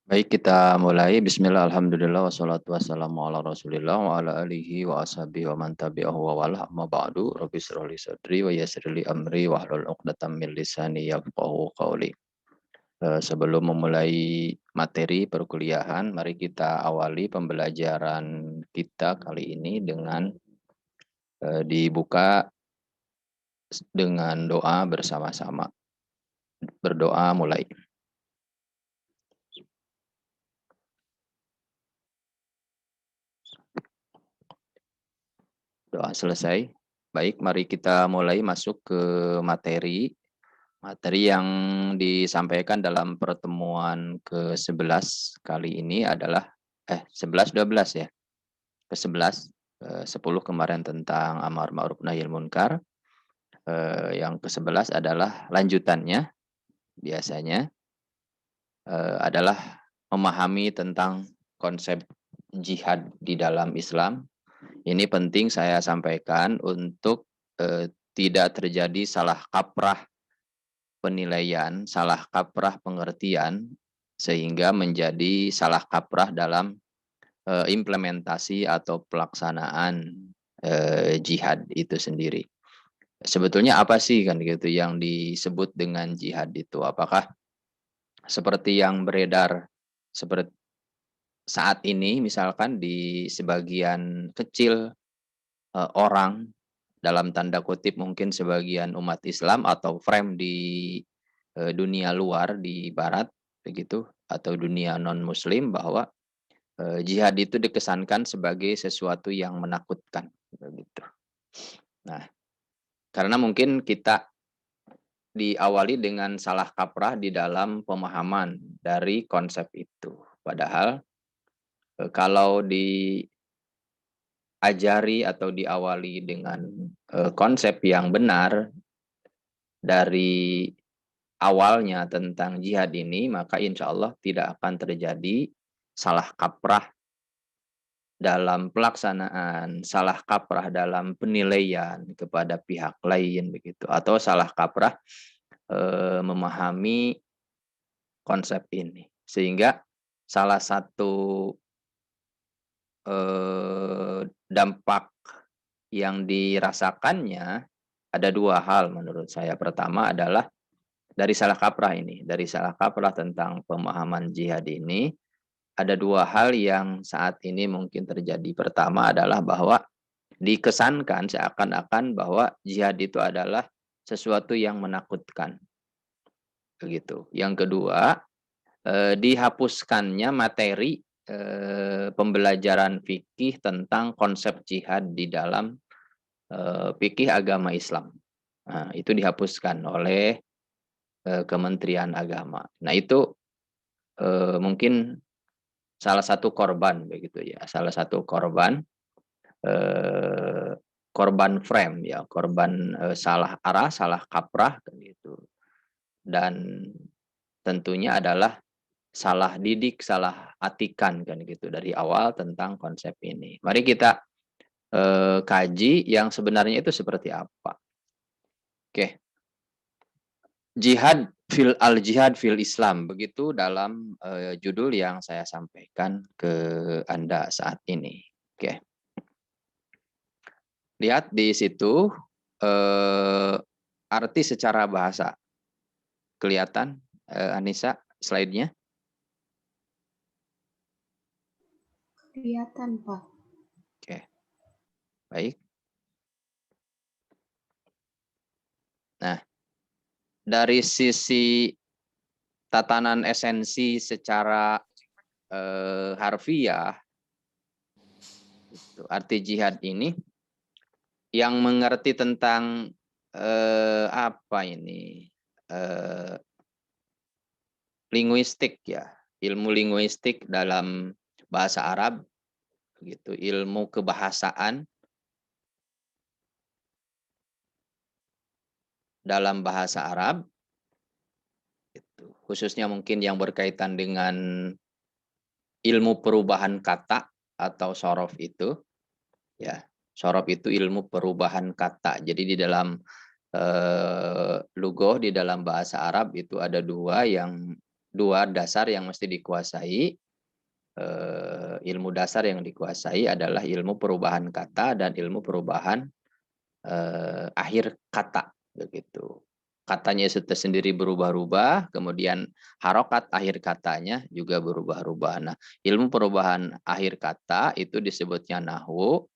Baik, kita mulai. Bismillah, alhamdulillah, wassalatu wassalamu ala rasulillah wa ala alihi wa ashabihi wa man tabi'ahu wa wala amma ba'du. Rabbi shrah li sadri wa yassir li amri wahlul 'uqdatam min lisani yafqahu qawli. Sebelum memulai materi perkuliahan, mari kita awali pembelajaran kita kali ini dengan dibuka dengan doa bersama-sama. Berdoa mulai. Doa selesai. Baik, mari kita mulai masuk ke materi. Materi yang disampaikan dalam pertemuan ke-11 kali ini adalah 11 12 ya. Ke-11 10 kemarin tentang amar ma'ruf nahyi munkar. Yang ke-11 adalah lanjutannya biasanya adalah memahami tentang konsep jihad di dalam Islam. Ini penting saya sampaikan untuk tidak terjadi salah kaprah penilaian, salah kaprah pengertian, sehingga menjadi salah kaprah dalam implementasi atau pelaksanaan jihad itu sendiri. Sebetulnya apa sih kan gitu yang disebut dengan jihad itu? Apakah seperti yang beredar seperti saat ini misalkan di sebagian kecil orang dalam tanda kutip mungkin sebagian umat Islam atau frame di dunia luar di barat begitu atau dunia non muslim bahwa jihad itu dikesankan sebagai sesuatu yang menakutkan begitu. Nah, karena mungkin kita diawali dengan salah kaprah di dalam pemahaman dari konsep itu. Padahal kalau diajari atau diawali dengan konsep yang benar dari awalnya tentang jihad ini, maka insya Allah tidak akan terjadi salah kaprah dalam pelaksanaan, salah kaprah dalam penilaian kepada pihak lain begitu, atau salah kaprah memahami konsep ini. Sehingga salah satu dampak yang dirasakannya ada dua hal menurut saya. Pertama adalah dari salah kaprah ini, dari salah kaprah tentang pemahaman jihad ini, ada dua hal yang saat ini mungkin terjadi. Pertama adalah bahwa dikesankan seakan-akan bahwa jihad itu adalah sesuatu yang menakutkan. Begitu. Yang kedua, dihapuskannya materi pembelajaran fikih tentang konsep jihad di dalam fikih agama Islam. Nah, itu dihapuskan oleh Kementerian Agama. Nah, itu mungkin salah satu korban begitu ya, salah satu korban korban frame ya, korban salah arah, salah kaprah gitu. Dan tentunya adalah salah didik, salah atikan kan gitu dari awal tentang konsep ini. Mari kita kaji yang sebenarnya itu seperti apa. Oke. Jihad fil Islam begitu dalam judul yang saya sampaikan ke Anda saat ini. Oke. Lihat di situ arti secara bahasa. Kelihatan Anissa slide-nya? Kelihatan, Pak. Oke. Baik. Nah, dari sisi tatanan esensi secara harfiah, itu, arti jihad ini yang mengerti tentang apa ini linguistik ya, ilmu linguistik dalam bahasa Arab, gitu, ilmu kebahasaan dalam bahasa Arab, gitu, khususnya mungkin yang berkaitan dengan ilmu perubahan kata atau sorof itu, ya, sorof itu ilmu perubahan kata. Jadi di dalam lugoh di dalam bahasa Arab itu ada dua yang dua dasar yang mesti dikuasai. Ilmu dasar yang dikuasai adalah ilmu perubahan kata dan ilmu perubahan akhir kata, begitu. Katanya itu sendiri berubah-ubah, kemudian harokat akhir katanya juga berubah-ubah. Nah, ilmu perubahan akhir kata itu disebutnya nahwu,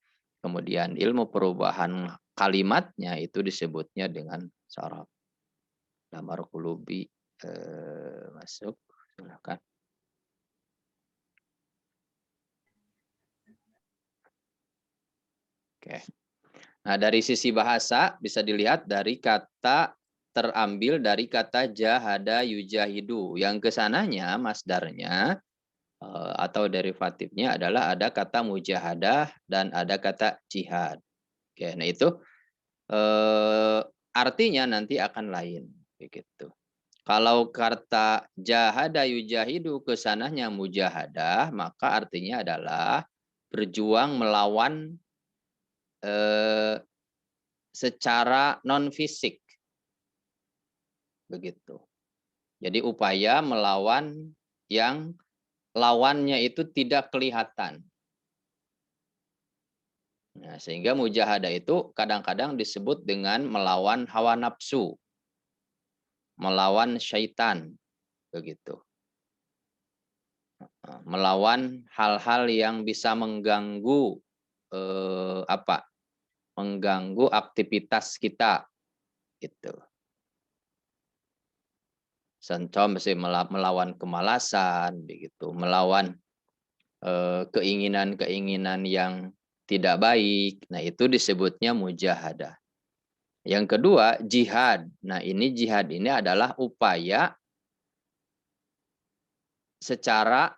kemudian ilmu perubahan kalimatnya itu disebutnya dengan sorof. Lamar kulubi masuk, silakan. Oke. Nah, dari sisi bahasa bisa dilihat dari kata terambil dari kata jahada yujahidu. Yang kesananya masdarnya atau derivatifnya adalah ada kata mujahadah dan ada kata jihad. Oke, nah itu artinya nanti akan lain begitu. Kalau kata jahada yujahidu kesananya mujahadah, maka artinya adalah berjuang melawan secara non fisik, begitu. Jadi upaya melawan yang lawannya itu tidak kelihatan. Nah, sehingga mujahadah itu kadang-kadang disebut dengan melawan hawa nafsu, melawan syaitan, begitu. Melawan hal-hal yang bisa mengganggu mengganggu aktivitas kita, gitu. Contoh misalnya melawan kemalasan, begitu, melawan keinginan-keinginan yang tidak baik. Nah, itu disebutnya mujahadah. Yang kedua, jihad. Nah, ini jihad ini adalah upaya secara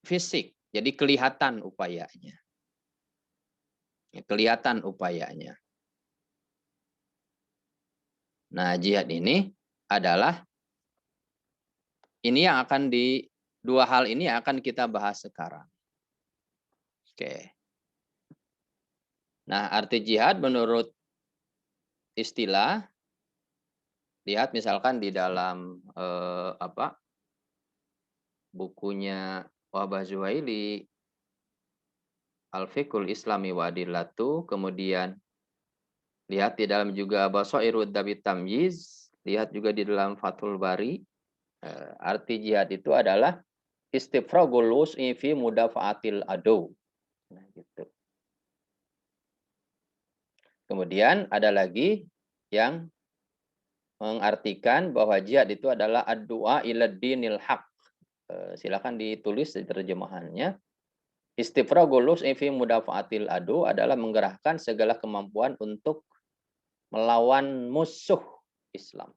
fisik. Jadi kelihatan upayanya. Kelihatan upayanya. Nah, jihad ini adalah ini yang akan dua hal ini akan kita bahas sekarang. Oke. Nah, arti jihad menurut istilah, lihat misalkan di dalam bukunya Wahbah Zuhaili, Al-Fiqhul Islami wa Adillatu, kemudian lihat di dalam juga Basairud Dabit Tamyiz, lihat juga di dalam Fathul Bari. Arti jihad itu adalah istifragul wus'i fi mudafa'atil adu. Nah, gitu. Kemudian ada lagi yang mengartikan bahwa jihad itu adalah ad-du'a ila dinil haq. Silakan ditulis di terjemahannya. Istifragul wus'i fi mudafa'atil adu adalah menggerahkan segala kemampuan untuk melawan musuh Islam.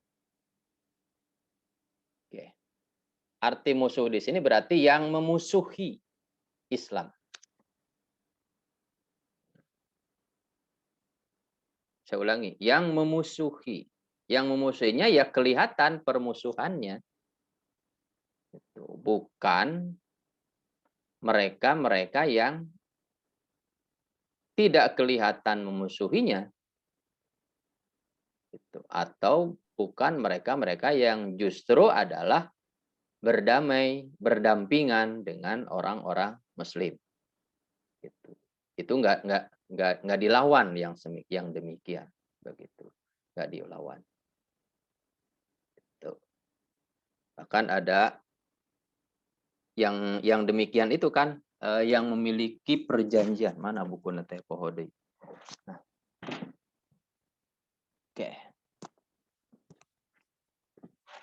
Oke. Arti musuh di sini berarti yang memusuhi Islam. Saya ulangi, yang memusuhi. Yang memusuhinya ya kelihatan permusuhannya. Itu bukan mereka-mereka yang tidak kelihatan memusuhinya. Itu. Atau bukan mereka-mereka yang justru adalah berdamai, berdampingan dengan orang-orang Muslim. Itu nggak dilawan yang demikian, begitu, nggak dilawan. Itu. Bahkan ada yang demikian itu kan yang memiliki perjanjian. Mana buku nete pohode? Nah, oke.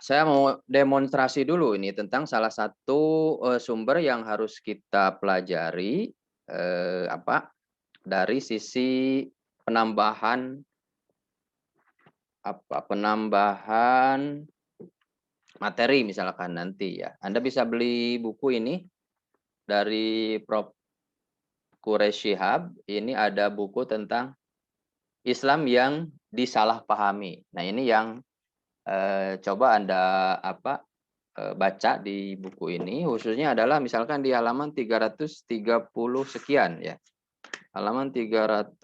Saya mau demonstrasi dulu ini tentang salah satu sumber yang harus kita pelajari dari sisi penambahan materi misalkan nanti ya. Anda bisa beli buku ini dari Prof. Quraish Shihab. Ini ada buku tentang Islam yang disalahpahami. Nah, ini yang coba Anda baca di buku ini, khususnya adalah misalkan di halaman 330 sekian ya. Halaman 333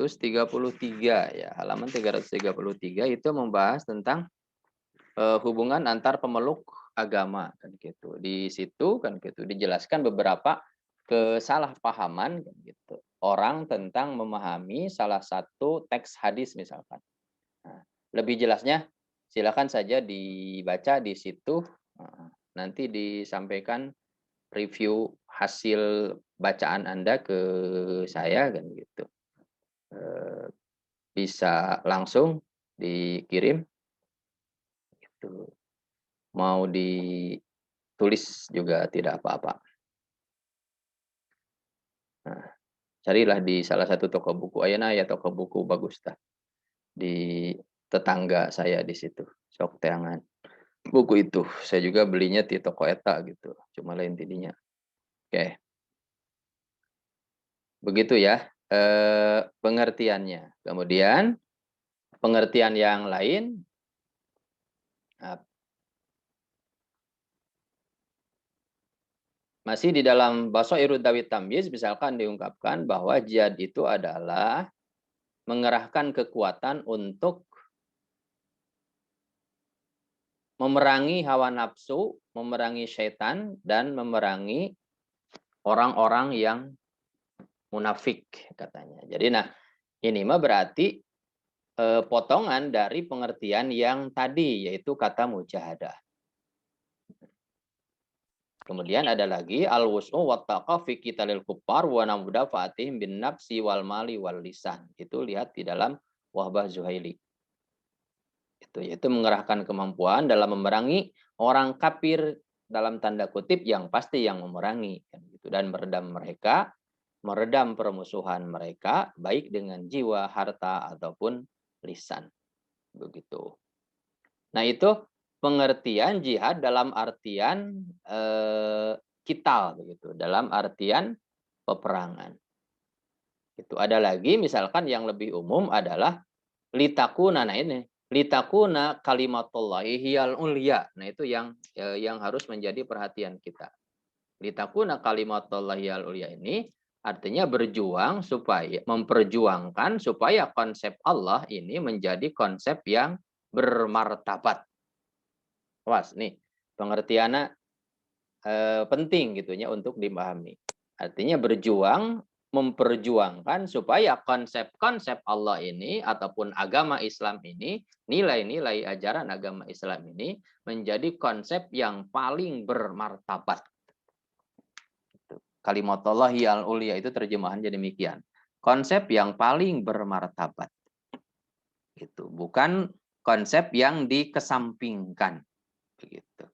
ya. Halaman 333 itu membahas tentang hubungan antar pemeluk agama kan gitu. Di situ kan gitu dijelaskan beberapa kesalahpahaman kan gitu. Orang tentang memahami salah satu teks hadis misalkan. Nah, lebih jelasnya silakan saja dibaca di situ. Nanti disampaikan review hasil bacaan Anda ke saya kan gitu. Bisa langsung dikirim gitu. Mau ditulis juga tidak apa-apa. Nah, carilah di salah satu toko buku. Ayeuna ya toko buku bagus tah. Di tetangga saya di situ. Sok teangan. Buku itu saya juga belinya di toko eta gitu. Cuma lain tidinya. Oke, begitu ya pengertiannya. Kemudian pengertian yang lain masih di dalam Basairud Dawit Tamyiz misalkan diungkapkan bahwa jihad itu adalah mengerahkan kekuatan untuk memerangi hawa nafsu, memerangi syaitan, dan memerangi orang-orang yang munafik katanya. Jadi nah ini mah berarti potongan dari pengertian yang tadi yaitu kata mujahadah. Kemudian ada lagi al-wus'u wa taqa fi qitalil kuffar wa namudafatihim bin nafsi wal mali wal lisan. Itu lihat di dalam Wahbah Zuhaili. Itu yaitu mengerahkan kemampuan dalam memerangi orang kafir dalam tanda kutip yang pasti yang memerangi kan gitu dan meredam permusuhan mereka baik dengan jiwa, harta ataupun lisan. Begitu. Nah, itu pengertian jihad dalam artian kital begitu, dalam artian peperangan. Itu ada lagi misalkan yang lebih umum adalah litakuna. Nah ini litakuna kalimatullahi hiyal ulya. Nah itu yang harus menjadi perhatian kita. Litakuna kalimatullahi hiyal ulya ini artinya berjuang supaya memperjuangkan supaya konsep Allah ini menjadi konsep yang bermartabat. Was nih pengertiannya penting gitunya untuk dipahami. Artinya berjuang memperjuangkan supaya konsep-konsep Allah ini ataupun agama Islam ini, nilai-nilai ajaran agama Islam ini menjadi konsep yang paling bermartabat. Kalimatullahi al-ulia itu terjemahan jadi demikian. Konsep yang paling bermartabat. Itu bukan konsep yang dikesampingkan. Begitu.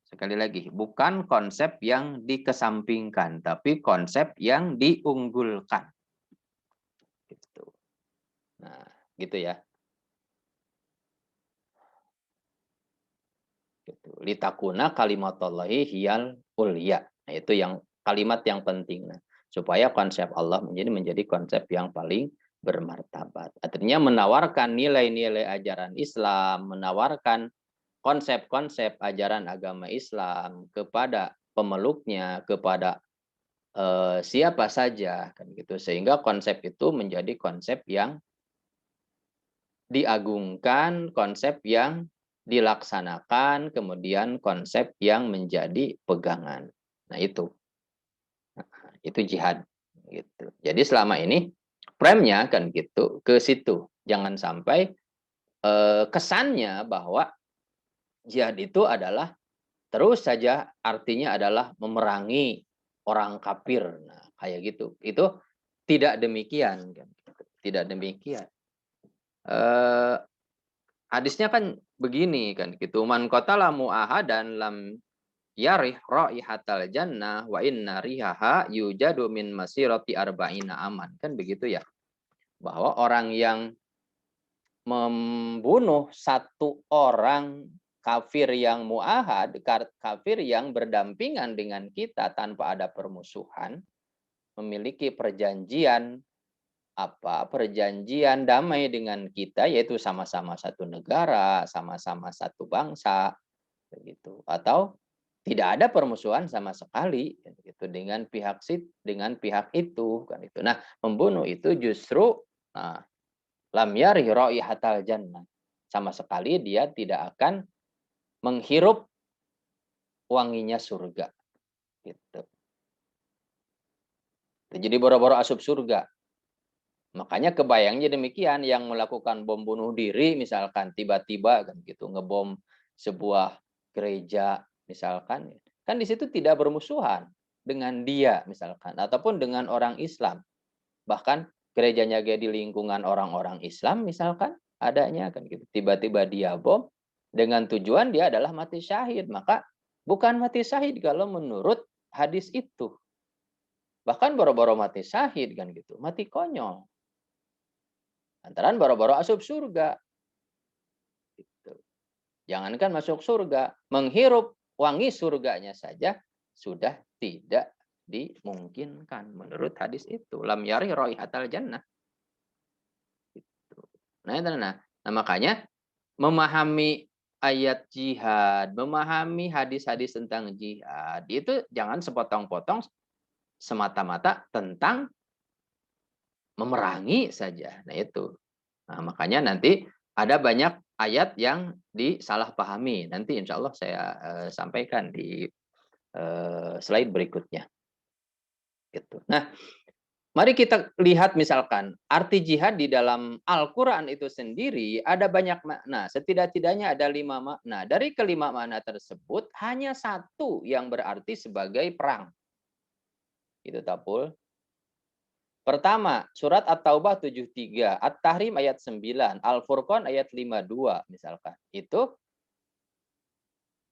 Sekali lagi, bukan konsep yang dikesampingkan, tapi konsep yang diunggulkan. Gitu. Nah, gitu ya. Gitu. Litakuna kalimatullahi hiyal ulya. Nah, itu yang kalimat yang penting. Nah, supaya konsep Allah menjadi konsep yang paling bermartabat. Artinya menawarkan nilai-nilai ajaran Islam, menawarkan konsep-konsep ajaran agama Islam kepada pemeluknya, kepada siapa saja kan gitu sehingga konsep itu menjadi konsep yang diagungkan, konsep yang dilaksanakan, kemudian konsep yang menjadi pegangan. Nah, itu jihad gitu. Jadi selama ini premnya kan gitu ke situ. Jangan sampai kesannya bahwa jihad itu adalah terus saja artinya adalah memerangi orang kafir. Nah, kayak gitu. Itu tidak demikian kan. Tidak demikian. Hadisnya kan begini kan gitu. Man qatala mu'ahadan lam yarih raihatal jannah wa inna rihaha yujadu min masirati arba'ina aman. Kan begitu ya. Bahwa orang yang membunuh satu orang kafir yang mu'ahad, kafir yang berdampingan dengan kita tanpa ada permusuhan, memiliki perjanjian perjanjian damai dengan kita yaitu sama-sama satu negara, sama-sama satu bangsa begitu. Atau tidak ada permusuhan sama sekali gitu dengan pihak itu kan itu. Nah, membunuh itu justru lam yarih raihatal jannah. Sama sekali dia tidak akan menghirup wanginya surga. Gitu. Jadi boro-boro asup surga. Makanya kebayangnya demikian, yang melakukan bom bunuh diri misalkan tiba-tiba kan gitu ngebom sebuah gereja misalkan, kan di situ tidak bermusuhan dengan dia misalkan ataupun dengan orang Islam. Bahkan gerejanya dia di lingkungan orang-orang Islam misalkan adanya kan gitu. Tiba-tiba dia bom dengan tujuan dia adalah mati syahid, maka bukan mati syahid kalau menurut hadis itu. Bahkan boro-boro mati syahid kan gitu, mati konyol. Lantaran boro-boro asup surga. Gitu. Jangankan masuk surga, menghirup wangi surganya saja sudah tidak dimungkinkan menurut hadis itu. Lam yari raihatal jannah. Gitu. Nah, makanya memahami ayat jihad, memahami hadis-hadis tentang jihad, itu jangan sepotong-potong semata-mata tentang memerangi saja. Nah, itu. Nah, makanya nanti ada banyak ayat yang disalahpahami. Nanti insya Allah saya sampaikan di slide berikutnya. Gitu. Nah, mari kita lihat misalkan arti jihad di dalam Al-Quran itu sendiri ada banyak makna. Setidak-tidaknya ada 5 makna. Dari kelima makna tersebut hanya satu yang berarti sebagai perang. Itu Tapul. Pertama, surat At-Taubah 73, At-Tahrim ayat 9, Al-Furqan ayat 52 misalkan. Itu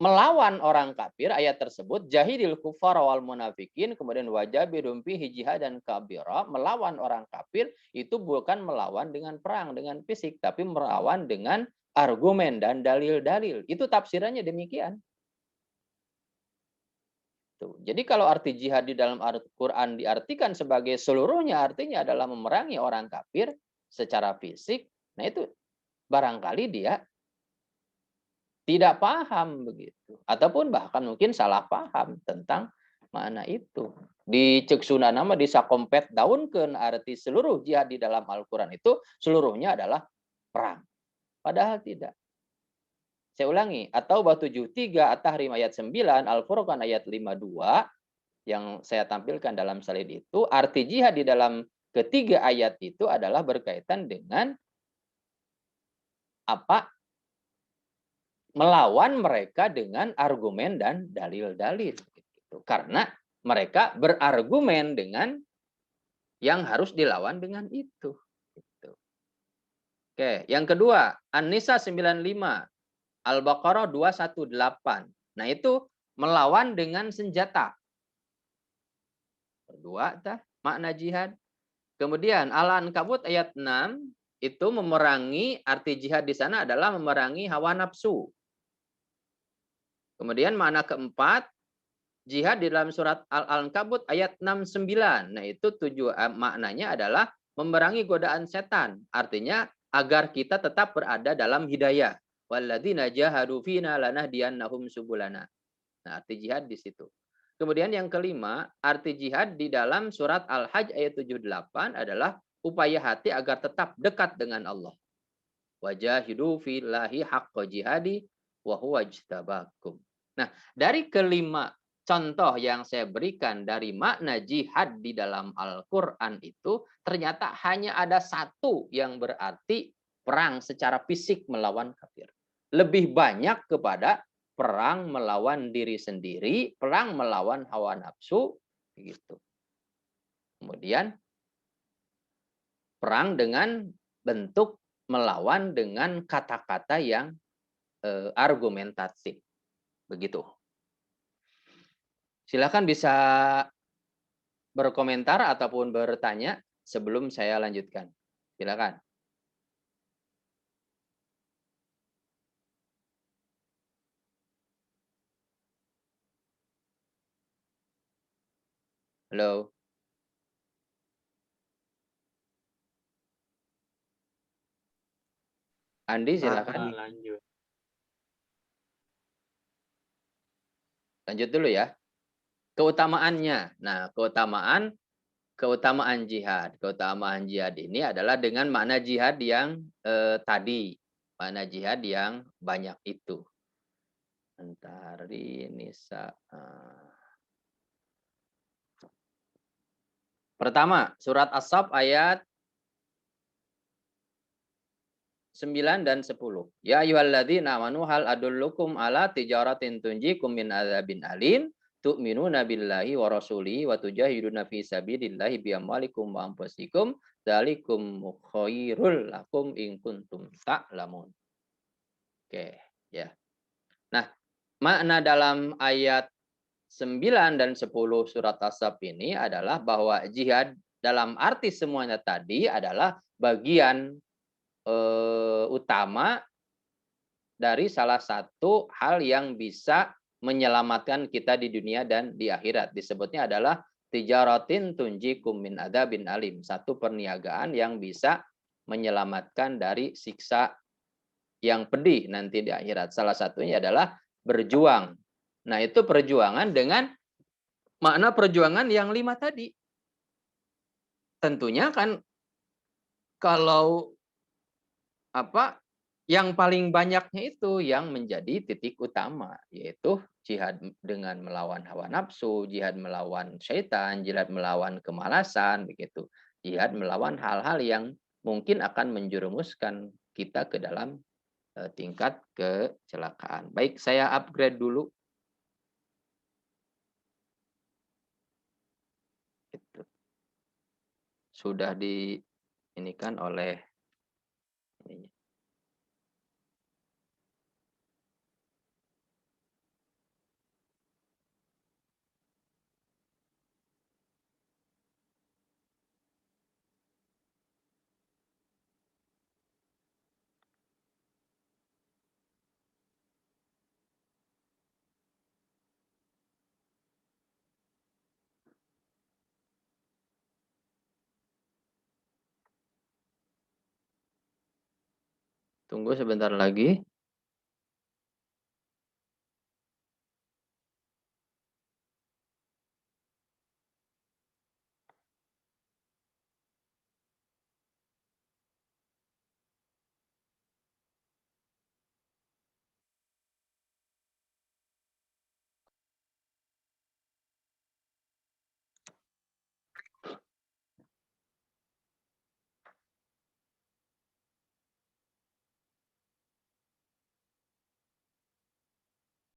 melawan orang kafir, ayat tersebut jahidil kufar wal munafikin, kemudian wajabirhum fihi jihadan kabira, melawan orang kafir itu bukan melawan dengan perang, dengan fisik, tapi melawan dengan argumen dan dalil-dalil. Itu tafsirannya demikian. Tuh. Jadi kalau arti jihad di dalam Al-Quran diartikan sebagai seluruhnya, artinya adalah memerangi orang kafir secara fisik, nah itu barangkali dia tidak paham begitu. Ataupun bahkan mungkin salah paham tentang makna itu. Di ceksuna nama di sakompet daunkeun arti seluruh jihad di dalam Al-Quran itu seluruhnya adalah perang. Padahal tidak. Saya ulangi, At-Taubah 73, At-Tahrim ayat 9, Al-Furqan ayat 52, yang saya tampilkan dalam slide itu, arti jihad di dalam ketiga ayat itu adalah berkaitan dengan apa? Melawan mereka dengan argumen dan dalil-dalil. Gitu. Karena mereka berargumen dengan yang harus dilawan dengan itu. Gitu. Oke, yang kedua, An-Nisa 95, Al-Baqarah 218. Nah, itu melawan dengan senjata. Kedua, makna jihad. Kemudian Al-Ankabut ayat 6 itu memerangi, arti jihad di sana adalah memerangi hawa nafsu. Kemudian makna keempat, jihad di dalam surat Al-Ankabut ayat 69. Nah, itu maknanya adalah memerangi godaan setan. Artinya agar kita tetap berada dalam hidayah. Walladzina jahadu fina lanahdiyannahum subulana. Nah, arti jihad di situ. Kemudian yang kelima, arti jihad di dalam surat Al-Hajj ayat 78 adalah upaya hati agar tetap dekat dengan Allah. Wajahidu fillahi haqqa jihadi wa huwa ijtabakum. Nah, dari kelima contoh yang saya berikan dari makna jihad di dalam Al-Quran itu, ternyata hanya ada satu yang berarti perang secara fisik melawan kafir. Lebih banyak kepada perang melawan diri sendiri, perang melawan hawa nafsu, begitu. Kemudian perang dengan bentuk melawan dengan kata-kata yang argumentatif. Begitu. Silakan bisa berkomentar ataupun bertanya sebelum saya lanjutkan. Silakan. Halo. Andi, silakan. Lanjut. Lanjut dulu ya. Keutamaannya. Nah, keutamaan jihad. Keutamaan jihad ini adalah dengan makna jihad yang tadi. Makna jihad yang banyak itu. Antari Nisa. Pertama, surat As-Saff ayat 9 dan 10. Ya ayyuhalladzina amanu hal adullukum ala tijaratin tunjikum min adzabin alim tu'minuna billahi wa rasulihi wa tujahiduna fi sabilillahi bi amwalikum wa anfusikum dzalikum khairul lakum in kuntum ta'lamun. Oke, ya. Nah, makna dalam ayat 9 dan 10 surat As-Saff ini adalah bahwa jihad dalam arti semuanya tadi adalah bagian utama dari salah satu hal yang bisa menyelamatkan kita di dunia dan di akhirat. Disebutnya adalah tijaratin tunjikum min adzabin alim. Satu perniagaan yang bisa menyelamatkan dari siksa yang pedih nanti di akhirat. Salah satunya adalah berjuang. Nah, itu perjuangan dengan makna perjuangan yang 5 tadi. Tentunya kan kalau yang paling banyaknya itu yang menjadi titik utama, yaitu jihad dengan melawan hawa nafsu, jihad melawan syaitan, jihad melawan kemalasan, begitu. Jihad melawan hal-hal yang mungkin akan menjerumuskan kita ke dalam tingkat kecelakaan. Baik, saya upgrade dulu. Gitu. Sudah diinikan oleh ini. Tunggu sebentar lagi.